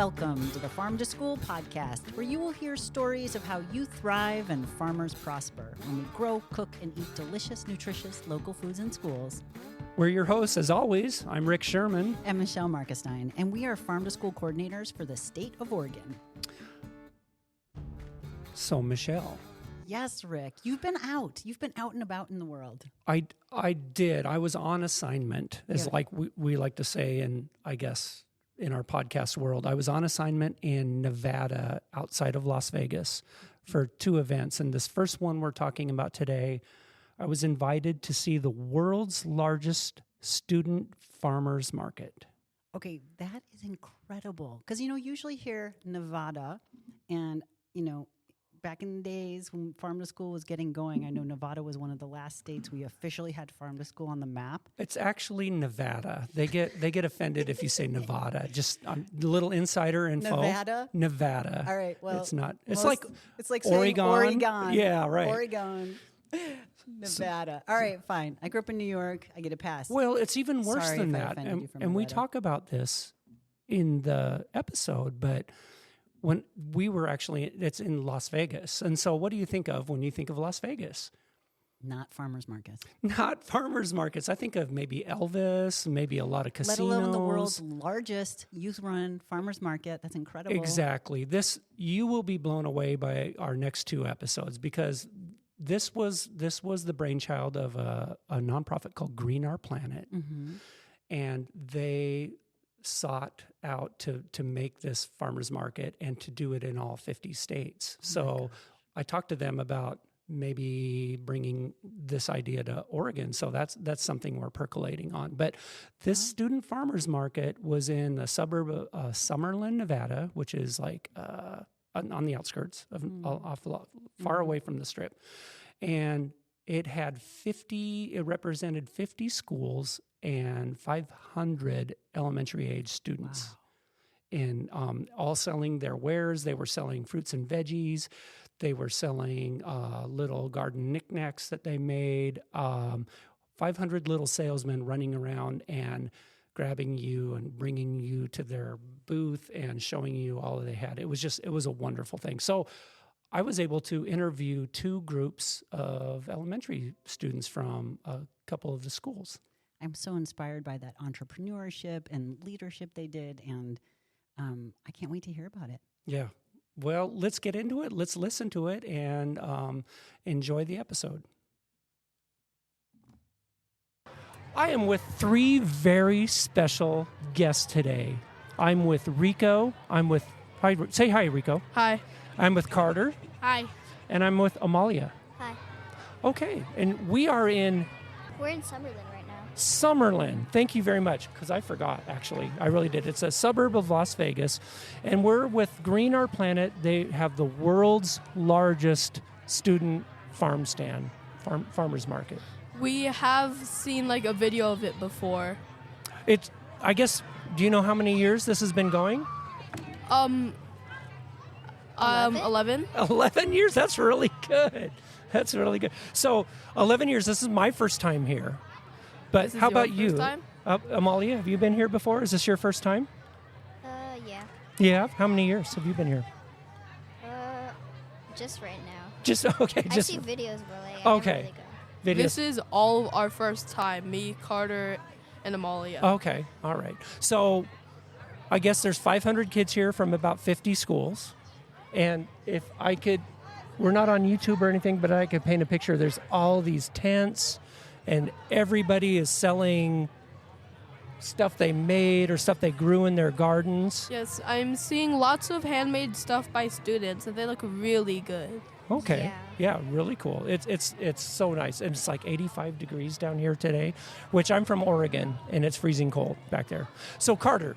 Welcome to the Farm to School podcast, where you will hear stories of how you thrive and farmers prosper when we grow, cook, and eat delicious, nutritious local foods in schools. We're your hosts, as always. I'm Rick Sherman. And Michelle Markestein, and we are Farm to School coordinators for the state of Oregon. So, Michelle. Yes, Rick, you've been out. You've been out and about in the world. I did. I was on assignment, as like we like to say, and I guess in our podcast world. I was on assignment in Nevada outside of Las Vegas for 2 events. And this first one we're talking about today, I was invited to see the world's largest student farmers market. Okay, that is incredible. Because, usually here, Nevada, and, back in the days when Farm to School was getting going, I know Nevada was one of the last states we officially had Farm to School on the map. It's actually Nevada. They get offended if you say Nevada. Just a little insider info. Nevada. All right. Well, it's not. It's like Oregon. Oregon. Yeah, right. Oregon. Nevada. All right, fine. I grew up in New York. I get a pass. Well, it's even worse Sorry than if I that. offended you from And we Nevada. talk about this in the episode, but when we were it's in Las Vegas. And so what do you think of when you think of Las Vegas? Not farmers markets. Not farmers markets. I think of maybe Elvis, maybe a lot of casinos. Let alone the world's largest youth-run farmers market. That's incredible. Exactly. You will be blown away by our next 2 episodes, because this was the brainchild of a nonprofit called Green Our Planet. Mm-hmm. And they sought out to make this farmers market and to do it in all 50 states. So I talked to them about maybe bringing this idea to Oregon. So that's something we're percolating on. But this student farmers market was in a suburb of Summerlin, Nevada, which is like on the outskirts of far away from the Strip. And it represented 50 schools and 500 elementary age students. Wow. And all selling their wares. They were selling fruits and veggies. They were selling little garden knickknacks that they made. 500 little salesmen running around and grabbing you and bringing you to their booth and showing you all that they had. It was a wonderful thing. So I was able to interview 2 groups of elementary students from a couple of the schools. I'm so inspired by that entrepreneurship and leadership they did, and I can't wait to hear about it. Yeah. Well, let's get into it. Let's listen to it and enjoy the episode. I am with 3 very special guests today. I'm with Rico. Say hi, Rico. Hi. I'm with Carter. Hi. And I'm with Amalia. Hi. Okay. And we're in Summerlin right now. Summerlin. Thank you very much, because I forgot, actually. I really did. It's a suburb of Las Vegas, and we're with Green Our Planet. They have the world's largest student farmers market. We have seen a video of it before. I guess, do you know how many years this has been going? 11? 11 years? That's really good. That's really good. So 11 years, this is my first time here. But This is how your about you? first time? Amalia, have you been here before? Is this your first time? Yeah. Yeah. How many years have you been here? Just right now. Just, okay. I Just see videos, but I Okay. never really go. videos. This is all our first time, me, Carter, and Amalia. Okay. All right. So I guess there's 500 kids here from about 50 schools. And if I could, we're not on YouTube or anything, but I could paint a picture. There's all these tents, and everybody is selling stuff they made or stuff they grew in their gardens. Yes, I'm seeing lots of handmade stuff by students, and they look really good. Okay. Yeah, really cool. It's so nice. And it's like 85 degrees down here today, which I'm from Oregon, and it's freezing cold back there. So Carter,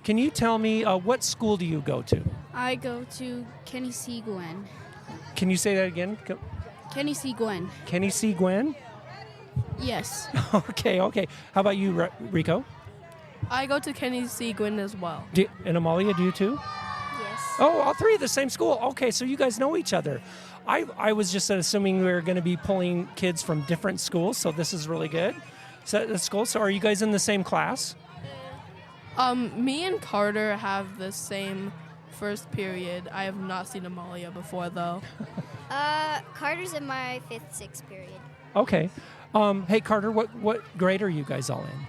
can you tell me what school do you go to? I go to Kenny C. Gwen. Can you say that again? Kenny C. Gwen. Kenny C. Gwen? Yes. Okay. How about you, Rico? I go to Kenny C. Gwynn as well. And Amalia, do you too? Yes. Oh, all 3 at the same school. Okay, so you guys know each other. I was just assuming we were going to be pulling kids from different schools, so this is really good. So that's cool. So are you guys in the same class? Me and Carter have the same first period. I have not seen Amalia before, though. Carter's in my 5th, 6th period. Okay. Hey, Carter, what grade are you guys all in?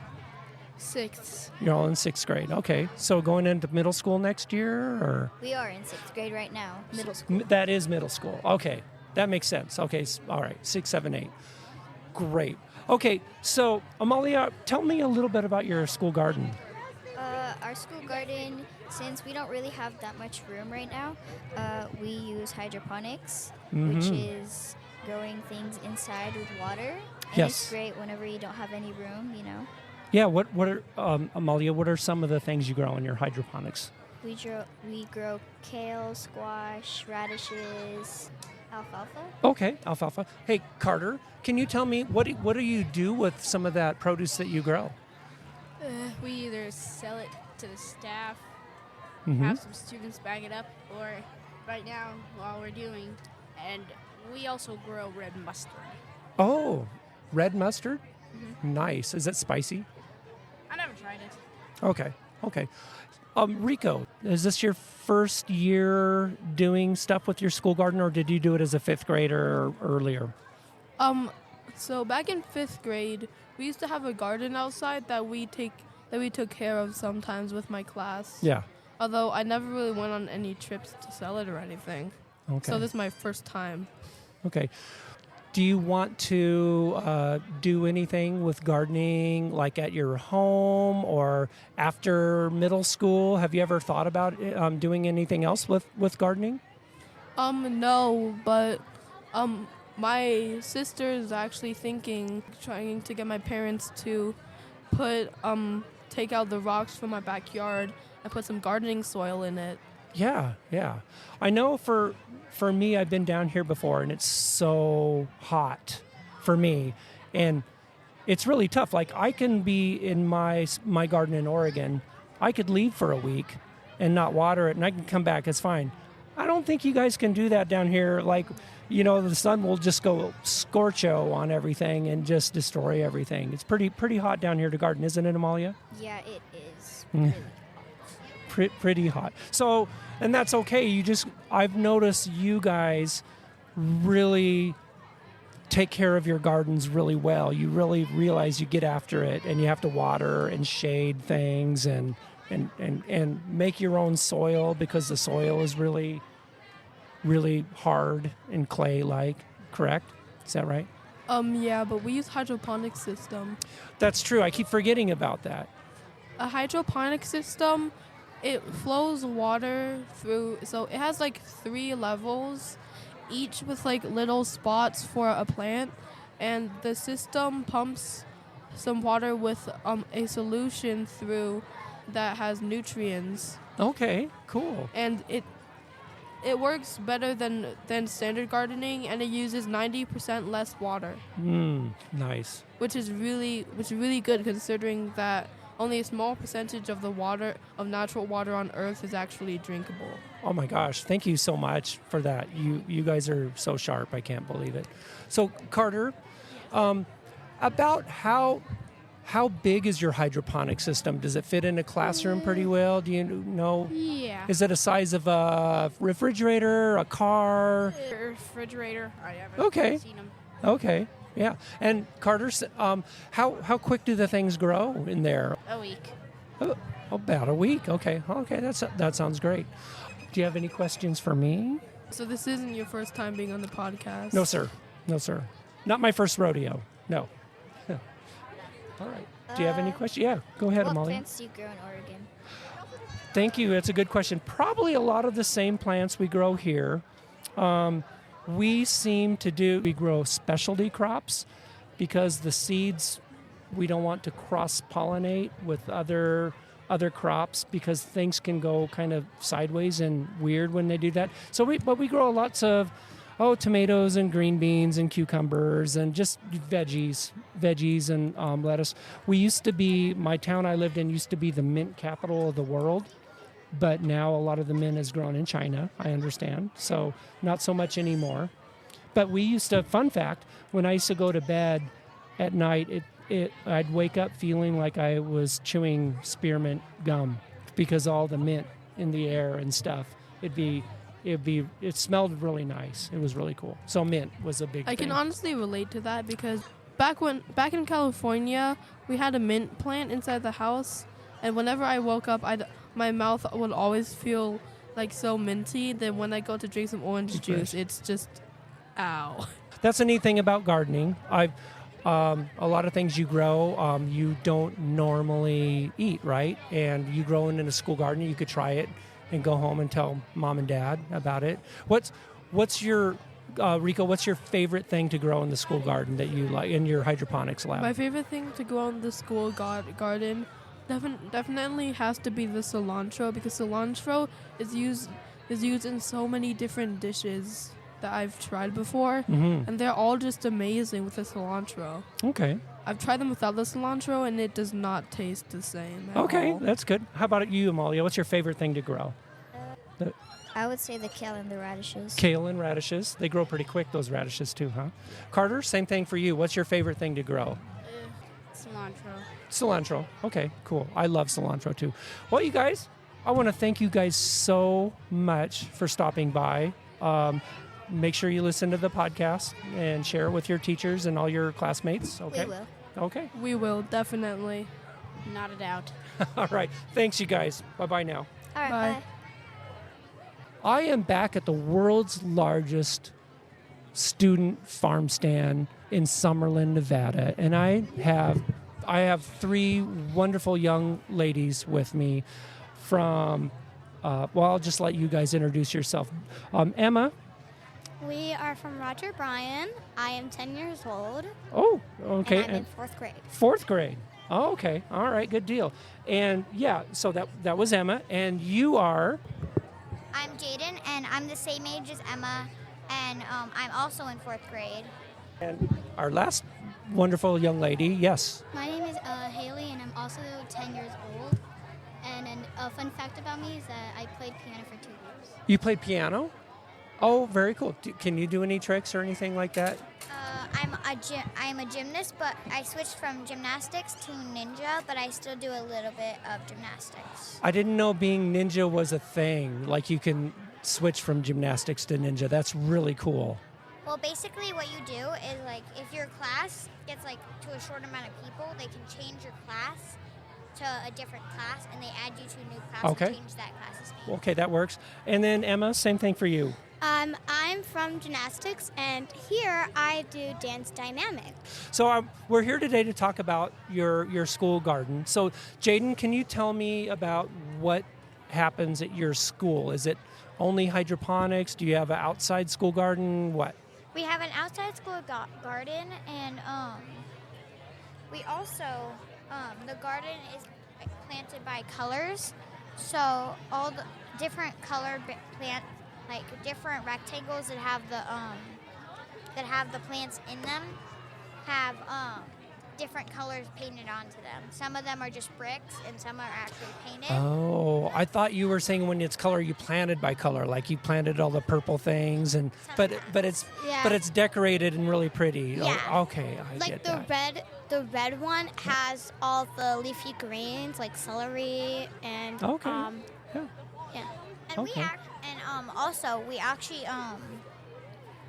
6th. You're all in 6th grade. Okay. So going into middle school next year, or? We are in 6th grade right now, middle school. That is middle school. Okay. That makes sense. Okay. All right. 6, 7, 8. Great. Okay. So, Amalia, tell me a little bit about your school garden. Our school garden, since we don't really have that much room right now, we use hydroponics, which is growing things inside with water. And Yes. it's great whenever you don't have any room, you know. Yeah. What are, Amalia, what are some of the things you grow in your hydroponics? We grow kale, squash, radishes, alfalfa. Okay. Alfalfa. Hey, Carter, can you tell me what do you do with some of that produce that you grow? We either sell it to the staff, Mhm. have some students bag it up, or right now, while we're doing, and we also grow red mustard. Oh, red mustard? Nice. Is it spicy? I never tried it. Okay. Rico, is this your first year doing stuff with your school garden, or did you do it as a 5th grader or earlier? So back in 5th grade, we used to have a garden outside that we took care of sometimes with my class. Yeah. Although I never really went on any trips to sell it or anything. Okay. So this is my first time. Okay. Do you want to do anything with gardening, like at your home or after middle school? Have you ever thought about doing anything else with gardening? No, but my sister is actually trying to get my parents to take out the rocks from my backyard and put some gardening soil in it. Yeah. I know for me, I've been down here before, and it's so hot for me, and it's really tough. Like, I can be in my garden in Oregon. I could leave for a week and not water it, and I can come back. It's fine. I don't think you guys can do that down here. Like, the sun will just go scorcho on everything and just destroy everything. It's pretty hot down here to garden, isn't it, Amalia? Yeah, it is. Really. Pretty hot. So, and that's okay. I've noticed you guys really take care of your gardens really well. You really realize you get after it, and you have to water and shade things and make your own soil, because the soil is really, really hard and clay-like. Correct? Is that right? Yeah, but we use hydroponic system. That's true. I keep forgetting about that. A hydroponic system, it flows water through, so it has like 3 levels, each with like little spots for a plant, and the system pumps some water with a solution through that has nutrients, Okay, cool. and it works better than standard gardening, and it uses 90% less water, Nice. which is really good, considering that only a small percentage of the water, of natural water on Earth, is actually drinkable. Oh my gosh, thank you so much for that. You guys are so sharp. I can't believe it. So, Carter, about how big is your hydroponic system? Does it fit in a classroom pretty well? Do you know? Yeah. Is it a size of a refrigerator, a car? Refrigerator. I haven't Okay. seen them. Okay, yeah. And Carter, how quick do the things grow in there? A week. About a week. Okay, that sounds great. Do you have any questions for me? So this isn't your first time being on the podcast? No, sir. Not my first rodeo. No. All right. Do you have any questions? Yeah, go ahead, What Amalia. plants do you grow in Oregon? Thank you. That's a good question. Probably a lot of the same plants we grow here. We grow specialty crops because the seeds, we don't want to cross-pollinate with other crops, because things can go kind of sideways and weird when they do that. But we grow lots of tomatoes and green beans and cucumbers and just veggies and lettuce. My town I lived in used to be the mint capital of the world, but now a lot of the mint is grown in China, I understand. So not so much anymore. But fun fact, when I used to go to bed at night, I'd wake up feeling like I was chewing spearmint gum because all the mint in the air and stuff. It smelled really nice. It was really cool. So mint was a big I thing. can honestly relate to that because back in California, we had a mint plant inside the house, and whenever I woke up, my mouth would always feel like so minty. Then when I go to drink some orange juice, it's just, ow. That's a neat thing about gardening. A lot of things you grow, you don't normally eat, right? And you grow in a school garden, you could try it and go home and tell mom and dad about it. What's your Rico? What's your favorite thing to grow in the school garden that you like in your hydroponics lab? My favorite thing to grow in the school garden definitely has to be the cilantro, because cilantro is used in so many different dishes that I've tried before, and they're all just amazing with the cilantro. Okay. I've tried them without the cilantro, and it does not taste the same at Okay, all. that's good. How about you, Amalia? What's your favorite thing to grow? I would say the kale and the radishes. Kale and radishes. They grow pretty quick, those radishes too, huh? Carter, same thing for you. What's your favorite thing to grow? Cilantro. Cilantro. Okay, cool. I love cilantro too. Well, you guys, I want to thank you guys so much for stopping by. Make sure you listen to the podcast and share it with your teachers and all your classmates. Okay. We will. Okay. We will, definitely. Not a doubt. All right. Thanks, you guys. Bye-bye now. All right, Bye. bye. I am back at the world's largest student farm stand in Summerlin, Nevada, and I have three wonderful young ladies with me from. Well, I'll just let you guys introduce yourself. Emma. We are from Roger Bryan. I am 10 years old. Oh, okay. And I'm in 4th grade. Fourth grade. Oh, okay. All right. Good deal. And yeah, so that was Emma, and you are. I'm Jaden, and I'm the same age as Emma, and I'm also in 4th grade. And our last wonderful young lady. Yes. My name is Haley, and I'm also 10 years old. And a fun fact about me is that I played piano for 2 years. You played piano? Oh, very cool. Can you do any tricks or anything like that? I'm a gymnast, but I switched from gymnastics to ninja, but I still do a little bit of gymnastics. I didn't know being ninja was a thing. Like you can switch from gymnastics to ninja. That's really cool. Well, basically what you do is, like, if your class gets, like, to a short amount of people, they can change your class to a different class, and they add you to a new class Okay. and change that class's name. Okay, that works. And then Emma, same thing for you. I'm from gymnastics, and here I do dance dynamic. So we're here today to talk about your school garden. So Jaden, can you tell me about what happens at your school? Is it only hydroponics? Do you have an outside school garden? What? We have an outside school garden, and we also, the garden is planted by colors. So all the different colored plant, like different rectangles that have the plants in them, have different colors painted onto them. Some of them are just bricks, and some are actually painted. Oh, I thought you were saying when it's color, you planted by color, like you planted all the purple things, and but it's decorated and really pretty. Yeah. Oh, okay, I Like get the that. red one has all the leafy greens like celery and Okay. Yeah. yeah. And Okay. also we actually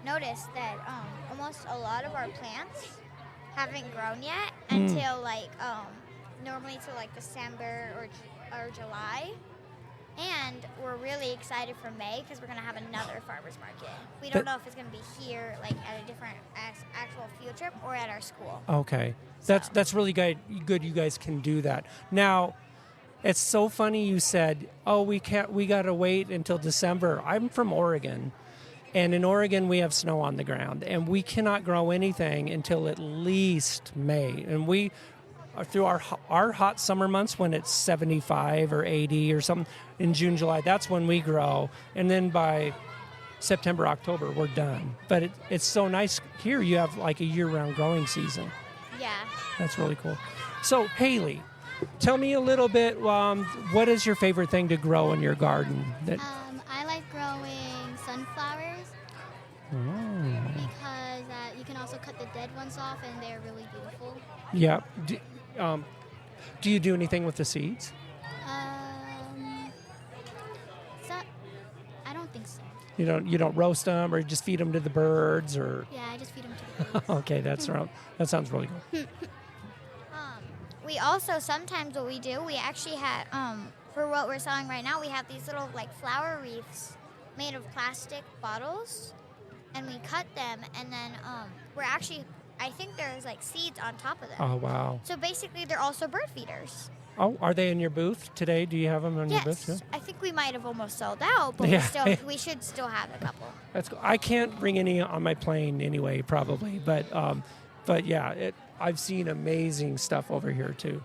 noticed that almost a lot of our plants haven't grown yet until normally till like December or July. And we're really excited for May because we're going to have another farmers market. We don't know if it's going to be here, like at a different actual field trip, or at our school. Okay, that's really good. Good, you guys can do that. Now, it's so funny you said, "Oh, we got to wait until December." I'm from Oregon, and in Oregon we have snow on the ground, and we cannot grow anything until at least May. And we through our hot summer months when it's 75 or 80 or something in June, July, that's when we grow. And then by September, October, we're done. But it's so nice here. You have like a year-round growing season. Yeah. That's really cool. So, Haley, tell me a little bit, what is your favorite thing to grow in your garden? I like growing sunflowers because you can also cut the dead ones off, and they're really beautiful. Yeah. Do you do anything with the seeds? So, I don't think so. You don't roast them or just feed them to the birds or? Yeah, I just feed them to the birds. Okay, that sounds really good. We also sometimes what we do, we actually had for what we're selling right now, we have these little like flower wreaths made of plastic bottles, and we cut them, and then we're actually, I think there's like seeds on top of them. Oh wow. So basically, they're also bird feeders. Oh, are they in your booth today? Do you have them in your booth? Yes, I think we might have almost sold out, but Yeah. we should still have a couple. That's cool. I can't bring any on my plane anyway, probably, but yeah, I've seen amazing stuff over here too.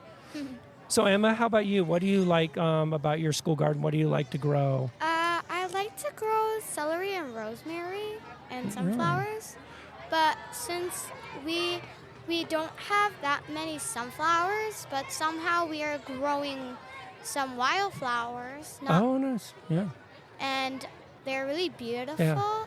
So Emma, how about you? What do you like about your school garden? What do you like to grow? I like to grow celery and rosemary and sunflowers, but since we don't have that many sunflowers, but somehow we are growing some wildflowers. Oh, nice. Yeah. And they're really beautiful. Yeah.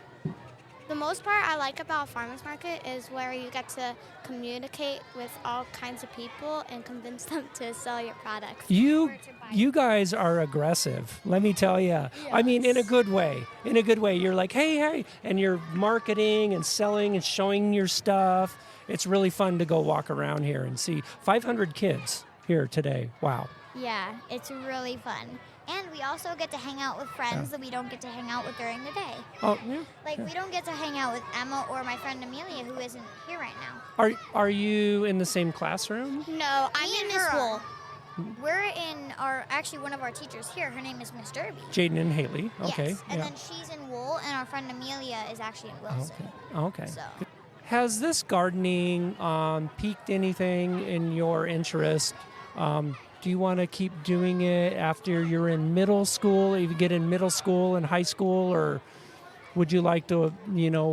The most part I like about farmers market is where you get to communicate with all kinds of people and convince them to sell your products. You guys are aggressive. Let me tell you. I mean, in a good way. In a good way. You're like, hey, and you're marketing and selling and showing your stuff. It's really fun to go walk around here and see 500 kids here today. Wow. Yeah, it's really fun. And we also get to hang out with friends that we don't get to hang out with during the day. Oh, yeah. Like, we don't get to hang out with Emma or my friend Amelia, who isn't here right now. Are you in the same classroom? No, I'm Me in and Miss her Wool. We're in actually one of our teachers here. Her name is Miss Derby. Jaden and Haley. Okay. Yes, and yeah. then she's in Wool, and our friend Amelia is actually in Wilson. Okay. So, Has this gardening piqued anything in your interest? Do you want to keep doing it after you're in middle school, if you get in middle school and high school, or would you like to,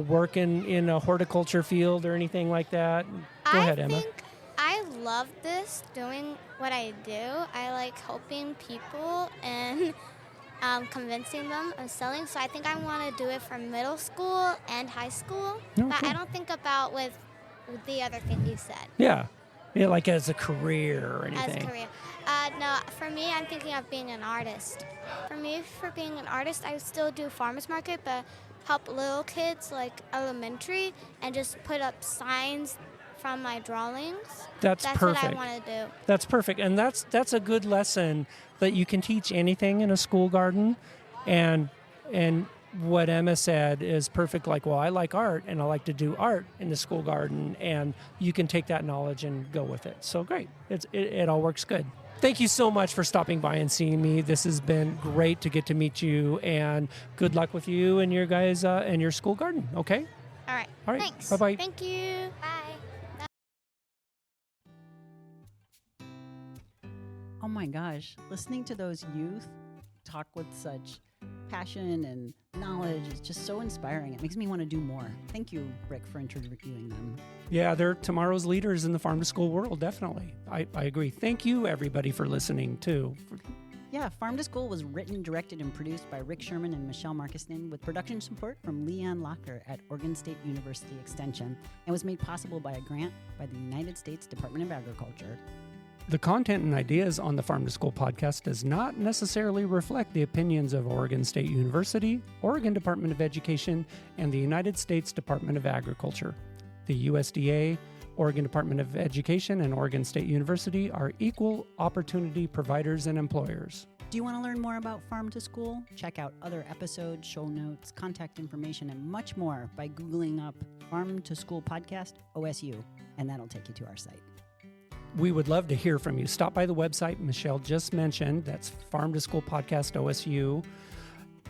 work in a horticulture field or anything like that? Go ahead, Emma. I think I love this, doing what I do. I like helping people and convincing them of selling. So I think I want to do it for middle school and high school. But Okay. I don't think about with the other thing you said. Yeah, like as a career or As anything. a career. No, for me, I'm thinking of being an artist. For being an artist, I still do farmers market, but help little kids like elementary and just put up signs from my drawings. That's perfect. What I want to do. That's perfect, and that's a good lesson that you can teach anything in a school garden, and what Emma said is perfect. Like, well, I like art, and I like to do art in the school garden, and you can take that knowledge and go with it. So great, it all works good. Thank you so much for stopping by and seeing me. This has been great to get to meet you, and good luck with you and your guys and your school garden. Okay. All right. All right. Thanks. Bye bye. Thank you. bye. Oh my gosh, listening to those youth talk with such passion and knowledge is just so inspiring. It makes me want to do more. Thank you, Rick, for interviewing them. Yeah, they're tomorrow's leaders in the farm to school world, definitely. I agree. Thank you, everybody, for listening, too. Yeah, Farm to School was written, directed, and produced by Rick Sherman and Michelle Markiston with production support from Leanne Locker at Oregon State University Extension and was made possible by a grant by the United States Department of Agriculture. The content and ideas on the Farm to School podcast does not necessarily reflect the opinions of Oregon State University, Oregon Department of Education, and the United States Department of Agriculture. The USDA, Oregon Department of Education, and Oregon State University are equal opportunity providers and employers. Do you want to learn more about Farm to School? Check out other episodes, show notes, contact information, and much more by Googling up Farm to School Podcast OSU, and that'll take you to our site. We would love to hear from you. Stop by the website Michelle just mentioned. That's Farm to School Podcast OSU.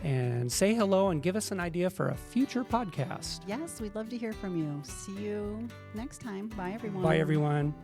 And say hello and give us an idea for a future podcast. Yes, we'd love to hear from you. See you next time. Bye, everyone. Bye, everyone.